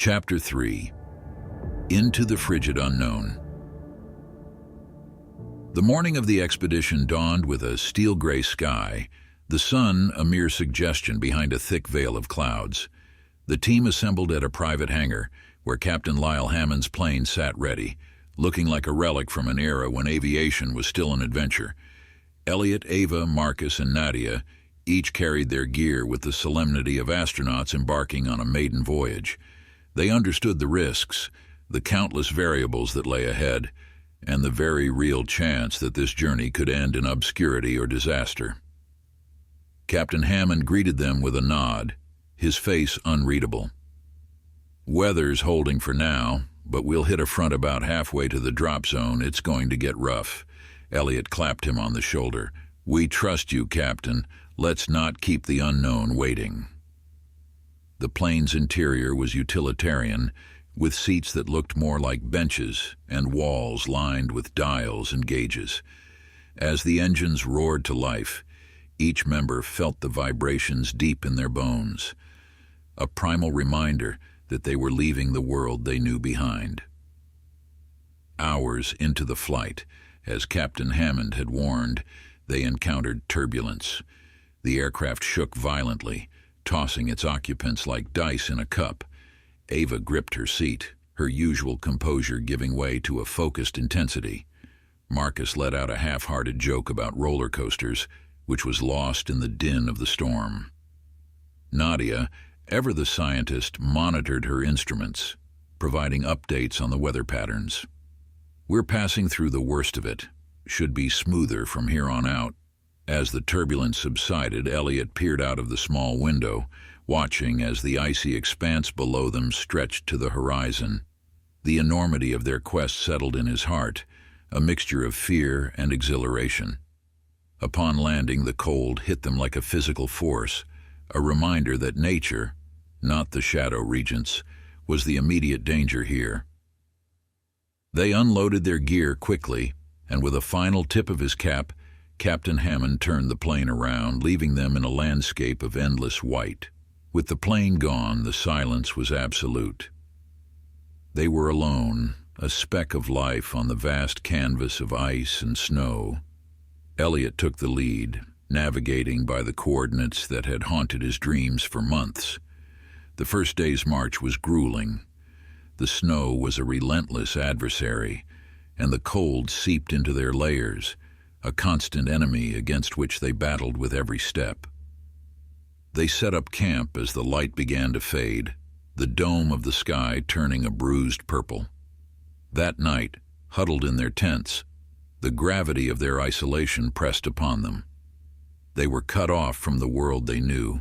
Chapter 3. Into the Frigid Unknown. The morning of the expedition dawned with a steel-gray sky, the sun a mere suggestion behind a thick veil of clouds. The team assembled at a private hangar, where Captain Lyle Hammond's plane sat ready, looking like a relic from an era when aviation was still an adventure. Eliot, Ava, Marcus, and Nadia each carried their gear with the solemnity of astronauts embarking on a maiden voyage. They understood the risks, the countless variables that lay ahead, and the very real chance that this journey could end in obscurity or disaster. Captain Hammond greeted them with a nod, his face unreadable. "Weather's holding for now, but we'll hit a front about halfway to the drop zone. It's going to get rough." Eliot clapped him on the shoulder. "We trust you, Captain. Let's not keep the unknown waiting." The plane's interior was utilitarian, with seats that looked more like benches and walls lined with dials and gauges. As the engines roared to life, each member felt the vibrations deep in their bones, a primal reminder that they were leaving the world they knew behind. Hours into the flight, as Captain Hammond had warned, they encountered turbulence. The aircraft shook violently, tossing its occupants like dice in a cup. Ava gripped her seat, her usual composure giving way to a focused intensity. Marcus let out a half-hearted joke about roller coasters, which was lost in the din of the storm. Nadia, ever the scientist, monitored her instruments, providing updates on the weather patterns. "We're passing through the worst of it. Should be smoother from here on out." As the turbulence subsided, Eliot peered out of the small window, watching as the icy expanse below them stretched to the horizon. The enormity of their quest settled in his heart, a mixture of fear and exhilaration. Upon landing, the cold hit them like a physical force, a reminder that nature, not the shadow regents, was the immediate danger here. They unloaded their gear quickly, and with a final tip of his cap, Captain Hammond turned the plane around, leaving them in a landscape of endless white. With the plane gone, the silence was absolute. They were alone, a speck of life on the vast canvas of ice and snow. Eliot took the lead, navigating by the coordinates that had haunted his dreams for months. The first day's march was grueling. The snow was a relentless adversary, and the cold seeped into their layers, a constant enemy against which they battled with every step. They set up camp as the light began to fade, the dome of the sky turning a bruised purple. That night, huddled in their tents, the gravity of their isolation pressed upon them. They were cut off from the world they knew,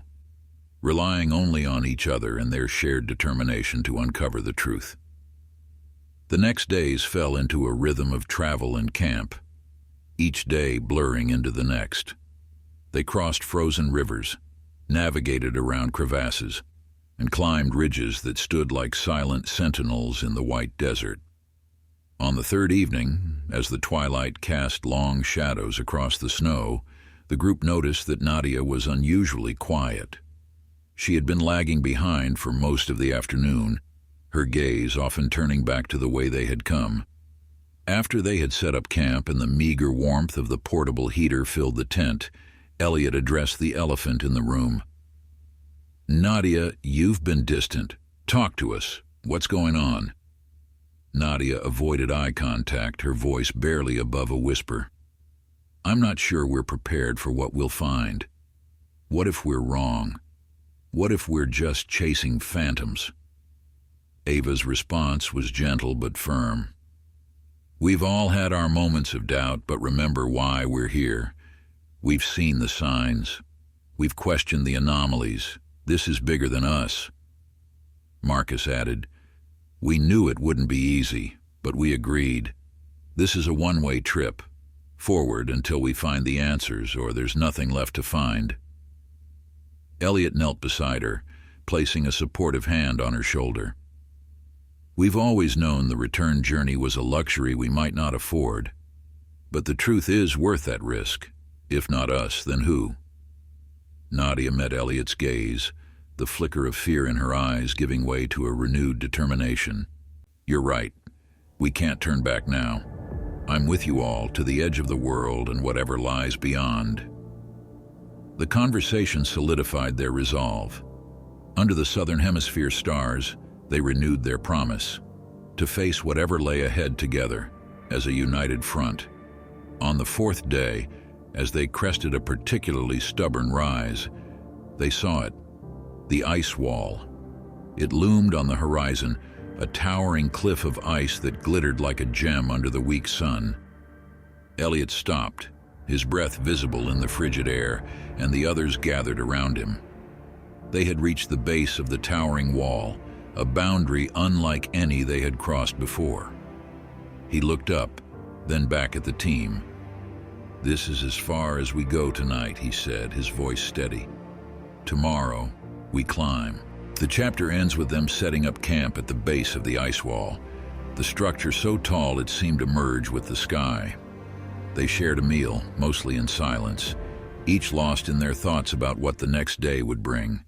relying only on each other and their shared determination to uncover the truth. The next days fell into a rhythm of travel and camp, each day blurring into the next. They crossed frozen rivers, navigated around crevasses, and climbed ridges that stood like silent sentinels in the white desert. On the third evening, as the twilight cast long shadows across the snow, the group noticed that Nadia was unusually quiet. She had been lagging behind for most of the afternoon, her gaze often turning back to the way they had come. After they had set up camp and the meager warmth of the portable heater filled the tent, Eliot addressed the elephant in the room. "Nadia, you've been distant. Talk to us. What's going on?" Nadia avoided eye contact, her voice barely above a whisper. "I'm not sure we're prepared for what we'll find. What if we're wrong? What if we're just chasing phantoms?" Ava's response was gentle but firm. "We've all had our moments of doubt, but remember why we're here. We've seen the signs. We've questioned the anomalies. This is bigger than us." Marcus added, "We knew it wouldn't be easy, but we agreed. This is a one-way trip, forward until we find the answers or there's nothing left to find." Eliot knelt beside her, placing a supportive hand on her shoulder. "We've always known the return journey was a luxury we might not afford, but the truth is worth that risk. If not us, then who?" Nadia met Eliot's gaze, the flicker of fear in her eyes giving way to a renewed determination. "You're right. We can't turn back now. I'm with you all to the edge of the world and whatever lies beyond." The conversation solidified their resolve. Under the Southern Hemisphere stars, they renewed their promise to face whatever lay ahead together as a united front. On the fourth day, as they crested a particularly stubborn rise, they saw it, the ice wall. It loomed on the horizon, a towering cliff of ice that glittered like a gem under the weak sun. Eliot stopped, his breath visible in the frigid air, and the others gathered around him. They had reached the base of the towering wall, a boundary unlike any they had crossed before. He looked up, then back at the team. "This is as far as we go tonight," he said, his voice steady. "Tomorrow, we climb." The chapter ends with them setting up camp at the base of the ice wall, the structure so tall it seemed to merge with the sky. They shared a meal, mostly in silence, each lost in their thoughts about what the next day would bring.